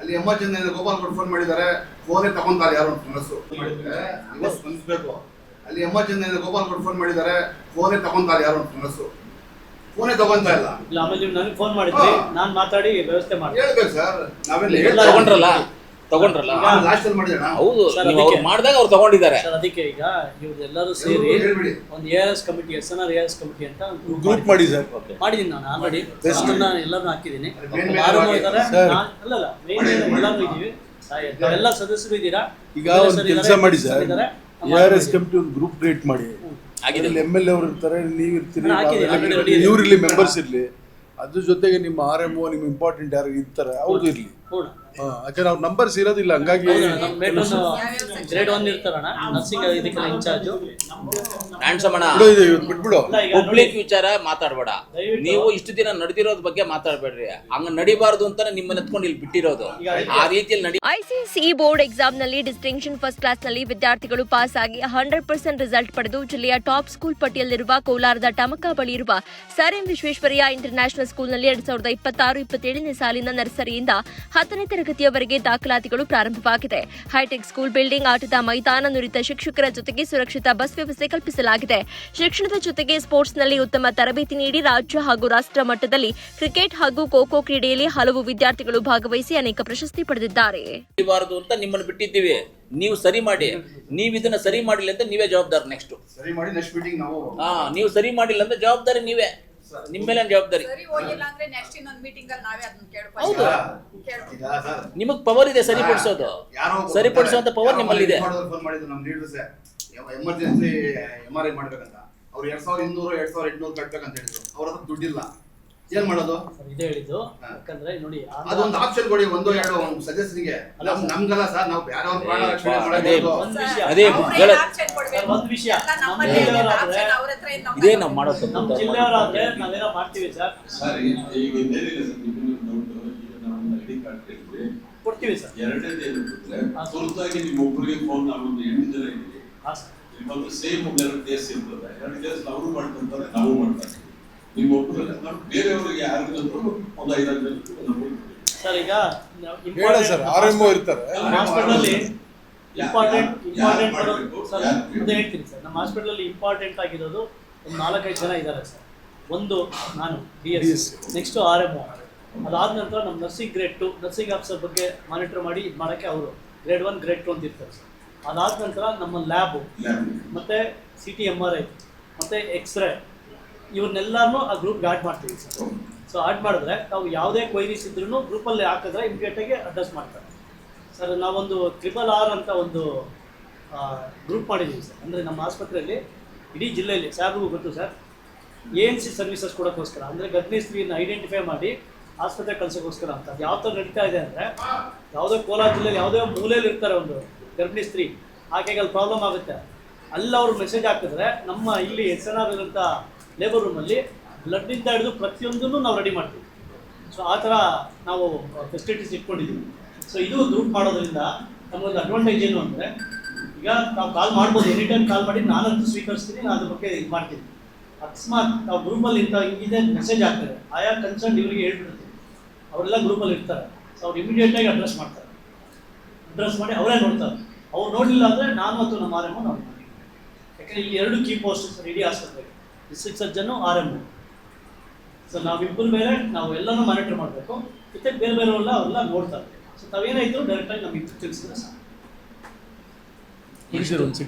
ಅಲ್ಲಿ ಎಮರ್ಜೆನ್ಸಿ ಗೋಪಾಲ್ ಕೊಟ್ಟು ಫೋನ್ ಮಾಡಿದ್ದಾರೆ, ಫೋನೇ ತಗೊಂತಾರೆ ಯಾರು ಮನಸ್ಸು ಇವತ್ತು ಸ್ಪಂದಿಸಬೇಕು. ಅಲ್ಲಿ ಎಮರ್ಜೆನ್ಸಿ ಗೋಪಾಲ್ ಕೊಟ್ಟು ಫೋನ್ ಮಾಡಿದ್ದಾರೆ, ಫೋನೇ ತಗೊಂತಾರೆ ಯಾರು ಮನಸ್ಸು ಫೋನೇ ತಗೊಂತಾ ಇಲ್ಲ. ಆಮೇಲೆ ನನಗೆ ಫೋನ್ ಮಾಡಿದ್ರಿ, ನಾನು ಮಾತಾಡಿ ವ್ಯವಸ್ಥೆ ಮಾಡಿ ಹೇಳ್ಬೇಕು ಸರ್. ನಾವೆಲ್ಲ ತಗೊಂಡ್ರಲ್ಲ ಲಾಸ್ಟ್ ಅಲ್ಲಿ ಮಾಡಿದಣ. ಹೌದು, ಮಾಡಿದಾಗ ಅವ್ರು ತಗೊಂಡಿದ್ದಾರೆ. ಅದಕ್ಕೆ ಈಗ ಇವ್ರೆಲ್ಲರೂ ಸೇರಿ ಒಂದು ARS committee, SNR ARS committee ಅಂತ ಗ್ರೂಪ್ ಮಾಡಿ ಸರ್. ಮಾಡಿದೀನಿ ನಾನು ಆಲ್ರೆಡಿ. ಎಲ್ಲರನ್ನೂ ಹಾಕಿದ್ದೀನಿ. ಅಲ್ಲಲ್ಲ ಮೇನ್ ಎಲ್ಲರೂ ಇದೀವಿ, ಎಲ್ಲ ಸದಸ್ಯರು ಇದ್ದೀರಾ. ಈಗ ಒಂದು ಕೆಲಸ ಮಾಡಿ ಸರ್, ARS ಕಮಿಟಿ ಒಂದು ಗ್ರೂಪ್ ಕ್ರಿಯೇಟ್ ಮಾಡಿ. ಅದ್ರಲ್ಲಿ MLA ಅವರು ಇರ್ತಾರೆ, ನೀವು ಇರ್ತೀರಿ, ಇವ್ರಿರ್ಲಿ, ಮೆಂಬರ್ಸ್ ಇರ್ಲಿ. ಅದ್ರ ಜೊತೆಗೆ ನಿಮ್ಮ RMO, ನಿಮ್ಮ ಇಂಪಾರ್ಟೆಂಟ್ ಯಾರು ಇರ್ತಾರೆ ಅವ್ರದ್ದು ಇರ್ಲಿ. ಯಾಕಂದ್ರೆ ಅವ್ರ ನಂಬರ್ಸ್ ಇರೋದಿಲ್ಲ, ಹಂಗಾಗಿ ಗ್ರೇಡ್ 1 ಇರ್ತಾರಣ್ಣ, ನರ್ಸಿಂಗ್ ಇದಕ್ಕೆಲ್ಲ ಇನ್ಚಾರ್ಜ್. ಬಿಟ್ಬಿಡು, ಪಬ್ಲಿಕ್ ವಿಚಾರ ಮಾತಾಡ್ಬೇಡ. ನೀವು ಇಷ್ಟು ದಿನ ನಡೆದಿರೋದ್ ಬಗ್ಗೆ ಮಾತಾಡ್ಬೇಡ್ರಿ. ಹಂಗ ನಡಿಬಾರ್ದು ಅಂತಾನೆ ನಿಮ್ಮನ್ನ ಎತ್ಕೊಂಡು ಇಲ್ಲಿ ಬಿಟ್ಟಿರೋದು. ಆ ರೀತಿಯಲ್ಲಿ ನಡಿ. ICSE ಬೋರ್ಡ್ ಎಕ್ಸಾಮ್ನಲ್ಲಿ ಡಿಸ್ಟಿಂಕ್ಷನ್ ಫಸ್ಟ್ ಕ್ಲಾಸ್ನಲ್ಲಿ ವಿದ್ಯಾರ್ಥಿಗಳು ಪಾಸ್ ಆಗಿ 100% ರಿಸಲ್ಟ್ ಪಡೆದು ಜಿಲ್ಲೆಯ ಟಾಪ್ ಸ್ಕೂಲ್ ಪಟ್ಟಿಯಲ್ಲಿರುವ ಕೋಲಾರದ ಟಮಕ ಬಳಿ ಇರುವ ಸರ್ ಎಂ ವಿಶ್ವೇಶ್ವರಯ್ಯ ಇಂಟರ್ನ್ಯಾಷನಲ್ ಸ್ಕೂಲ್ನಲ್ಲಿ 2026-27ನೇ ಸಾಲಿನ ನರ್ಸರಿಯಿಂದ 10ನೇ ತರಗತಿಯವರೆಗೆ ದಾಖಲಾತಿಗಳು ಪ್ರಾರಂಭವಾಗಿದೆ. ಹೈಟೆಕ್ ಸ್ಕೂಲ್ ಬಿಲ್ಡಿಂಗ್, ಆಟದ ಮೈದಾನ, ನುರಿತ ಶಿಕ್ಷಕರ ಜೊತೆಗೆ ಸುರಕ್ಷಿತ ಬಸ್ ವ್ಯವಸ್ಥೆ ಕಲ್ಪಿಸಲಾಗಿದೆ. ಶಿಕ್ಷಣದ ಜೊತೆಗೆ ಸ್ಪೋರ್ಟ್ಸ್ನಲ್ಲಿ ಉತ್ತಮ ತರಬೇತಿ ನೀಡಿ ರಾಜ್ಯ ಹಾಗೂ ರಾಷ್ಟ್ರ ಮಟ್ಟದಲ್ಲಿ ಕ್ರಿಕೆಟ್ ಹಾಗೂ ಖೋ-ಖೋ ಕ್ರೀಡೆಯಲ್ಲಿ ಹಲವು ವಿದ್ಯಾರ್ಥಿಗಳು ಭಾಗವಹಿಸಿ ಅನೇಕ ಪ್ರಶಸ್ತಿ ಪಡೆದಿದ್ದಾರೆ. ಅಂತ ನಿಮ್ಮನ್ನು ಬಿಟ್ಟಿದ್ದೀವಿ, ನೀವು ಸರಿ ಮಾಡಿ. ನೀವು ಇದನ್ನ ಸರಿ ಮಾಡಿಲ್ಲ ಅಂತ ನೀವೇ ಜವಾಬ್ದಾರಿ. ನೆಕ್ಸ್ಟ್ ಸರಿ ಮಾಡಿ, ನೆಕ್ಸ್ಟ್ ಮೀಟಿಂಗ್ ನಾವು ನೀವು ಸರಿ ಮಾಡಿಲ್ಲ ಅಂತ ಜವಾಬ್ದಾರಿ ನೀವೇ, ನಿಮ್ಮ ಮೇಲೆ ಜವಾಬ್ದಾರಿ. ನಿಮಗ್ ಪವರ್ ಇದೆ ಸರಿಪಡಿಸೋದು, ಸರಿಪಡಿಸುವಂತ ಪವರ್ ನಿಮ್ಮಲ್ಲಿದೆ. ಎಮರ್ಜೆನ್ಸಿ MRI ಮಾಡ್ಬೇಕಂತ ಅವ್ರು 2200 2800 ಕಟ್ಬೇಕಂತ ಹೇಳಿದ್ರು. ಅವ್ರ ಹತ್ರ ದುಡ್ಡಿಲ್ಲ, ಏನ್ ಮಾಡೋದು? ಇದೇ ಹೇಳಿದ್ದು. ಯಾಕಂದ್ರೆ ನೋಡಿ, ಅದೊಂದು ಆಪ್ಷನ್ ಕೊಡಿ, 1-2 ಸದಸ್ಯರಿಗೆ. ನಮ್ಗಲ್ಲ ಸರ್, ನಾವು ಯಾರ್ಯಾವ ಪ್ರಾಣ ರಕ್ಷಣೆ ಮಾಡಬೇಕು. ಅದೇ ಒಂದು ವಿಷಯ, ಇದೇ ನಾವು ಮಾಡೋದು. ನಮ್ಮ ಜಿಲ್ಲೆಯವರಾದ್ರೆ ನಾವೇನೋ ಮಾಡ್ತೀವಿ ಸರ್, ಕೊಡ್ತೀವಿ ಸರ್. ಎರಡನೇದು ತುರ್ತಾಗಿ ನಿಮ್ಮ ಒಬ್ಬರಿಗೆ ಫೋನ್ ನಾವೊಂದು 8 ಜನ ಇದ್ದೀವಿ. ನಿಮ್ಮದು ಸೇಮ್ 2 ಕೇಸ್ ಇರ್ತದೆ. 2 ಕೇಸ್ ಅವರು ಮಾಡ್ಕೊಂತಾರೆ, ನಾವು ಮಾಡ್ತಾರೆ. ನಿಮ್ಮ ಒಬ್ಬರಲ್ಲ, ನಾವು ಬೇರೆಯವರಿಗೆ ಯಾರಿಗಂತೂ ಒಂದು 5-6 ಜನ ಸರ್. ಈಗ ಸರ್ RMO ಇರ್ತಾರೆ ಹಾಸ್ಪಿಟಲ್ ಇಂಪಾರ್ಟೆಂಟ್ ಸರ್, ಅದೇ ಹೇಳ್ತೀನಿ ಸರ್. ನಮ್ಮ ಹಾಸ್ಪಿಟಲ್ ಇಂಪಾರ್ಟೆಂಟ್ ಆಗಿರೋದು ಒಂದು 4-5 ಜನ ಇದ್ದಾರೆ ಸರ್. ಒಂದು ನಾನು DS, ನೆಕ್ಸ್ಟ್ RMO. ಅದಾದ ನಂತರ ನಮ್ಮ ನರ್ಸಿಂಗ್ ಗ್ರೇಡ್ 2 ನರ್ಸಿಂಗ್ ಆಫೀಸರ್ ಬಗ್ಗೆ ಮಾನಿಟರ್ ಮಾಡಿ ಇದು ಮಾಡೋಕ್ಕೆ ಅವರು ಗ್ರೇಡ್ 1 ಗ್ರೇಡ್ 2 ಅಂತ ಇರ್ತಾರೆ ಸರ್. ಅದಾದ ನಂತರ ನಮ್ಮ ಲ್ಯಾಬು, ಮತ್ತು CT MRI, ಮತ್ತು ಎಕ್ಸ್ರೇ, ಇವ್ರನ್ನೆಲ್ಲರೂ ಆ ಗ್ರೂಪ್ಗೆ ಆ್ಯಡ್ ಮಾಡ್ತೀವಿ ಸರ್. ಸೊ ಆ್ಯಡ್ ಮಾಡಿದ್ರೆ ನಾವು ಯಾವುದೇ ಕ್ವೈರೀಸ್ ಇದ್ರೂ ಗ್ರೂಪಲ್ಲಿ ಹಾಕಿದ್ರೆ ಇಮಿಡಿಯೇಟಾಗಿ ಅಡ್ರೆಸ್ ಮಾಡ್ತಾರೆ ಸರ್. ನಾವೊಂದು RRR ಅಂತ ಒಂದು ಗ್ರೂಪ್ ಮಾಡಿದ್ದೀವಿ ಸರ್. ಅಂದರೆ ನಮ್ಮ ಆಸ್ಪತ್ರೆಯಲ್ಲಿ ಇಡೀ ಜಿಲ್ಲೆಯಲ್ಲಿ ಸಾರ್ಗೂ ಗೊತ್ತು ಸರ್, ANC ಸರ್ವಿಸಸ್ ಕೊಡೋಕ್ಕೋಸ್ಕರ, ಅಂದರೆ ಗರ್ಭಿಣಿ ಸ್ತ್ರೀಯನ್ನು ಐಡೆಂಟಿಫೈ ಮಾಡಿ ಆಸ್ಪತ್ರೆ ಕಳ್ಸೋಕ್ಕೋಸ್ಕರ ಅಂತ. ಅದು ಯಾವ ಥರ ನಡೀತಾ ಇದೆ ಅಂದರೆ, ಯಾವುದೋ ಕೋಲಾರ ಜಿಲ್ಲೆಯಲ್ಲಿ ಯಾವುದೋ ಮೂಲೆಯಲ್ಲಿ ಇರ್ತಾರೆ ಒಂದು ಗರ್ಭಿಣಿ ಸ್ತ್ರೀ, ಆಕೆಗೆ ಅಲ್ಲಿ ಪ್ರಾಬ್ಲಮ್ ಆಗುತ್ತೆ, ಅಲ್ಲಿ ಅವ್ರು ಮೆಸೇಜ್ ಹಾಕಿದ್ರೆ ನಮ್ಮ ಇಲ್ಲಿ SNR ಇರೋಂಥ ಲೇಬರ್ ರೂಮಲ್ಲಿ ಬ್ಲಡ್ನಿಂದ ಹಿಡಿದು ಪ್ರತಿಯೊಂದನ್ನು ನಾವು ರೆಡಿ ಮಾಡ್ತೀವಿ. ಸೊ ಆ ಥರ ನಾವು ಫೆಸಿಲಿಟೀಸ್ ಇಟ್ಕೊಂಡಿದ್ದೀವಿ. ಸೊ ಇದು ಗ್ರೂಪ್ ಮಾಡೋದ್ರಿಂದ ನಮಗೊಂದು ಅಡ್ವಾಂಟೇಜ್ ಏನು ಅಂದರೆ, ಈಗ ನಾವು ಕಾಲ್ ಮಾಡ್ಬೋದು, ಎನಿ ಟೈಮ್ ಕಾಲ್ ಮಾಡಿ ನಾನಂತೂ ಸ್ವೀಕರಿಸ್ತೀನಿ, ನಾನು ಅದ್ರ ಬಗ್ಗೆ ಇದು ಮಾಡ್ತೀನಿ. ಅಕಸ್ಮಾತ್ ನಾವು ಗ್ರೂಪಲ್ಲಿ ಹಿಂಗಿದೆ ಮೆಸೇಜ್ ಆಗ್ತದೆ, ಆಯಾ ಕನ್ಸರ್ನ್ ಇವರಿಗೆ ಹೇಳ್ಬಿಡ್ತೀವಿ, ಅವರೆಲ್ಲ ಗ್ರೂಪಲ್ಲಿ ಇರ್ತಾರೆ. ಸೊ ಅವ್ರು ಇಮಿಡಿಯೇಟಾಗಿ ಅಡ್ರೆಸ್ ಮಾಡ್ತಾರೆ, ಅಡ್ರೆಸ್ ಮಾಡಿ ಅವರೇ ನೋಡ್ತಾರೆ. ಅವ್ರು ನೋಡಲಿಲ್ಲ ಅಂದರೆ ನಾನು ಮತ್ತು ನಮ್ಮ RMO ನಾವು ಮಾಡ್ತೀವಿ. ಯಾಕಂದರೆ ಇಲ್ಲಿ 2 ಕೀ ಪೋಸ್ಟ್ ಸರ್ ಇಡೀ ಆಸ್ಪತ್ರೆಗೆ, ಡಿಸ್ಟ್ರಿಕ್ಟ್ ಸರ್ಜನ್ನು RMO. ಸೊ ನಾವಿಬ್ಬರು ಬೇರೆ, ನಾವು ಎಲ್ಲನೂ ಮಾನಿಟರ್ ಮಾಡಬೇಕು. ಜೊತೆಗೆ ಬೇರೆ ಬೇರೆಲ್ಲ ಅವರೆಲ್ಲ ನೋಡ್ತಾರೆ. ಸೊ ತಾವೇನಾಯಿತು ಡೈರೆಕ್ಟಾಗಿ ನಮಗೆ ತಿಳಿಸಿದ್ರೆ ಸಾಕು.